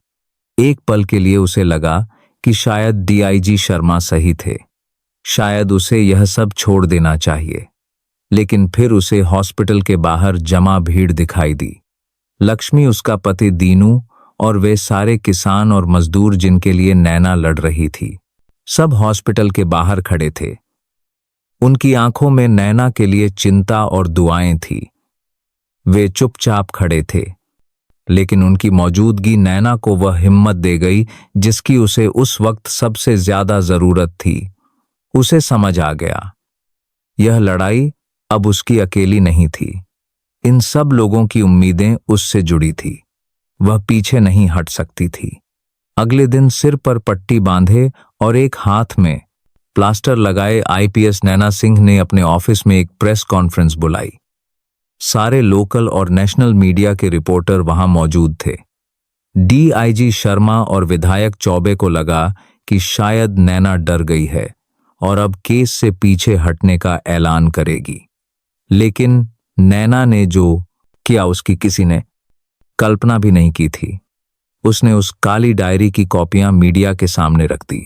S1: एक पल के लिए उसे लगा कि शायद DIG शर्मा सही थे। शायद उसे यह सब छोड़ देना चाहिए। लेकिन फिर उसे हॉस्पिटल के बाहर जमा भीड़ दिखाई दी। लक्ष्मी, उसका पति दीनू और वे सारे किसान और मजदूर जिनके लिए नैना लड़ रही थी, सब हॉस्पिटल के बाहर खड़े थे। उनकी आंखों में नैना के लिए चिंता और दुआएं थी। वे चुपचाप खड़े थे, लेकिन उनकी मौजूदगी नैना को वह हिम्मत दे गई जिसकी उसे उस वक्त सबसे ज्यादा जरूरत थी। उसे समझ आ गया, यह लड़ाई अब उसकी अकेली नहीं थी। इन सब लोगों की उम्मीदें उससे जुड़ी थी। वह पीछे नहीं हट सकती थी। अगले दिन सिर पर पट्टी बांधे और एक हाथ में प्लास्टर लगाए IPS नैना सिंह ने अपने ऑफिस में एक प्रेस कॉन्फ्रेंस बुलाई। सारे लोकल और नेशनल मीडिया के रिपोर्टर वहां मौजूद थे। DIG शर्मा और विधायक चौबे को लगा कि शायद नैना डर गई है और अब केस से पीछे हटने का ऐलान करेगी। लेकिन नैना ने जो किया उसकी किसी ने कल्पना भी नहीं की थी। उसने उस काली डायरी की कॉपियां मीडिया के सामने रख दी।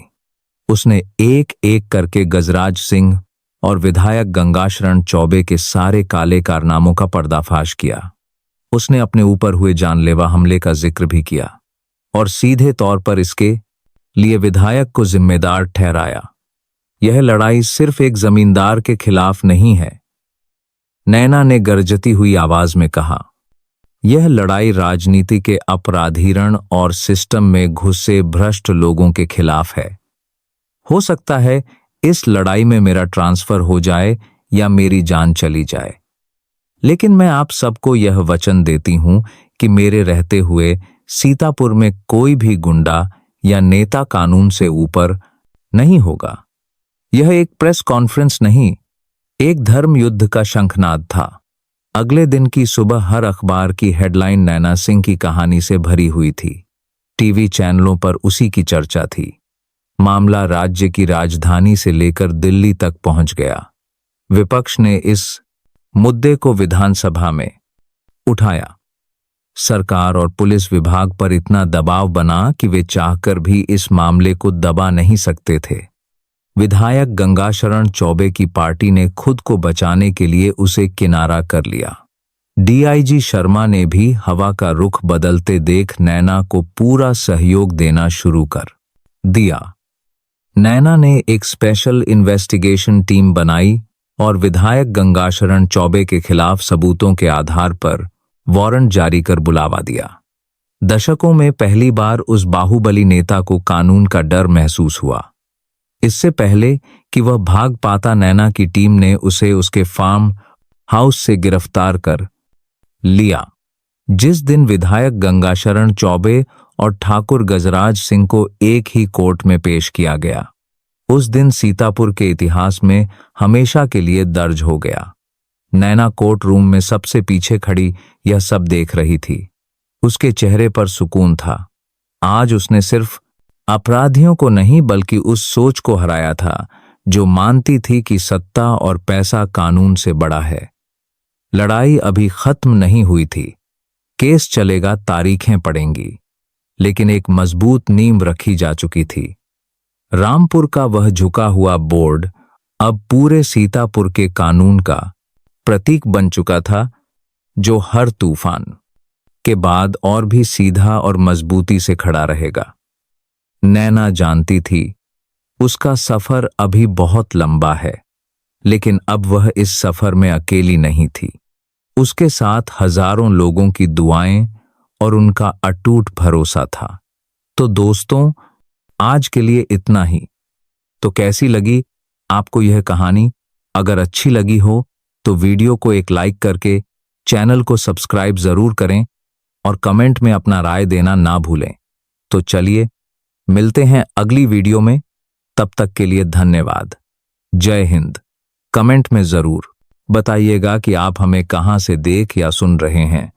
S1: उसने एक एक करके गजराज सिंह और विधायक गंगाशरण चौबे के सारे काले कारनामों का पर्दाफाश किया। उसने अपने ऊपर हुए जानलेवा हमले का जिक्र भी किया और सीधे तौर पर इसके लिए विधायक को जिम्मेदार ठहराया। यह लड़ाई सिर्फ एक जमींदार के खिलाफ नहीं है, नैना ने गरजती हुई आवाज में कहा। यह लड़ाई राजनीति के अपराधीकरण और सिस्टम में घुसे भ्रष्ट लोगों के खिलाफ है। हो सकता है इस लड़ाई में मेरा ट्रांसफर हो जाए या मेरी जान चली जाए, लेकिन मैं आप सबको यह वचन देती हूं कि मेरे रहते हुए सीतापुर में कोई भी गुंडा या नेता कानून से ऊपर नहीं होगा। यह एक प्रेस कॉन्फ्रेंस नहीं, एक धर्म युद्ध का शंखनाद था। अगले दिन की सुबह हर अखबार की हेडलाइन नैना सिंह की कहानी से भरी हुई थी। टीवी चैनलों पर उसी की चर्चा थी। मामला राज्य की राजधानी से लेकर दिल्ली तक पहुंच गया। विपक्ष ने इस मुद्दे को विधानसभा में उठाया। सरकार और पुलिस विभाग पर इतना दबाव बना कि वे चाहकर भी इस मामले को दबा नहीं सकते थे। विधायक गंगाशरण चौबे की पार्टी ने खुद को बचाने के लिए उसे किनारा कर लिया। डीआईजी शर्मा ने भी हवा का रुख बदलते देख नैना को पूरा सहयोग देना शुरू कर दिया। नैना ने एक स्पेशल इन्वेस्टिगेशन टीम बनाई और विधायक गंगाशरण चौबे के खिलाफ सबूतों के आधार पर वारंट जारी कर बुलावा दिया। दशकों में पहली बार उस बाहुबली नेता को कानून का डर महसूस हुआ। इससे पहले कि वह भाग पाता, नैना की टीम ने उसे उसके फार्म हाउस से गिरफ्तार कर लिया। जिस दिन विधायक गंगाशरण चौबे और ठाकुर गजराज सिंह को एक ही कोर्ट में पेश किया गया, उस दिन सीतापुर के इतिहास में हमेशा के लिए दर्ज हो गया। नैना कोर्ट रूम में सबसे पीछे खड़ी यह सब देख रही थी। उसके चेहरे पर सुकून था। आज उसने सिर्फ अपराधियों को नहीं बल्कि उस सोच को हराया था जो मानती थी कि सत्ता और पैसा कानून से बड़ा है। लड़ाई अभी खत्म नहीं हुई थी। केस चलेगा, तारीखें पड़ेंगी, लेकिन एक मजबूत नींव रखी जा चुकी थी। रामपुर का वह झुका हुआ बोर्ड अब पूरे सीतापुर के कानून का प्रतीक बन चुका था, जो हर तूफान के बाद और भी सीधा और मजबूती से खड़ा रहेगा। नैना जानती थी उसका सफर अभी बहुत लंबा है, लेकिन अब वह इस सफर में अकेली नहीं थी। उसके साथ हजारों लोगों की दुआएं और उनका अटूट भरोसा था। तो दोस्तों, आज के लिए इतना ही। तो कैसी लगी आपको यह कहानी? अगर अच्छी लगी हो तो वीडियो को एक लाइक करके चैनल को सब्सक्राइब जरूर करें और कमेंट में अपना राय देना ना भूलें। तो चलिए मिलते हैं अगली वीडियो में। तब तक के लिए धन्यवाद। जय हिंद। कमेंट में जरूर बताइएगा कि आप हमें कहां से देख या सुन रहे हैं।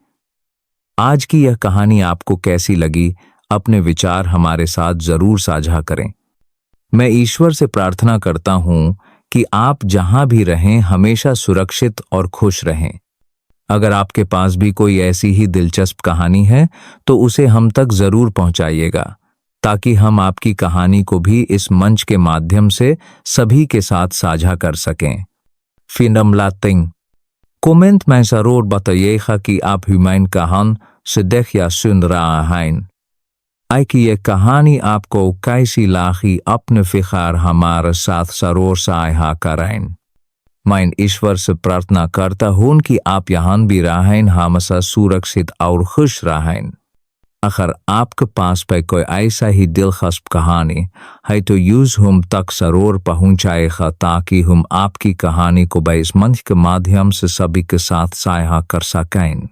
S1: आज की यह कहानी आपको कैसी लगी? अपने विचार हमारे साथ जरूर साझा करें। मैं ईश्वर से प्रार्थना करता हूं कि आप जहां भी रहें हमेशा सुरक्षित और खुश रहें। अगर आपके पास भी कोई ऐसी ही दिलचस्प कहानी है तो उसे हम तक जरूर पहुंचाइएगा, ताकि हम आपकी कहानी को भी इस मंच के माध्यम से सभी के साथ साझा कर सकें। फिनमलातिंग कमेंट में जरूर बताइएगा कि आप ह्यूमैन कहान से देख या सुन रहा हैं। आई कि ये कहानी आपको कैसी लगी? अपने फिक्र हमारे साथ जरूर साझा करें। मैं ईश्वर से प्रार्थना करता हूं कि आप यहाँ भी रहें, हमेशा सुरक्षित और खुश रहें। अगर आपके पास पे कोई ऐसा ही दिलचस्प कहानी है तो यूज हम तक जरूर पहुंचाएगा, ताकि हम आपकी कहानी को इस मंच के माध्यम से सभी के साथ साझा कर सकें।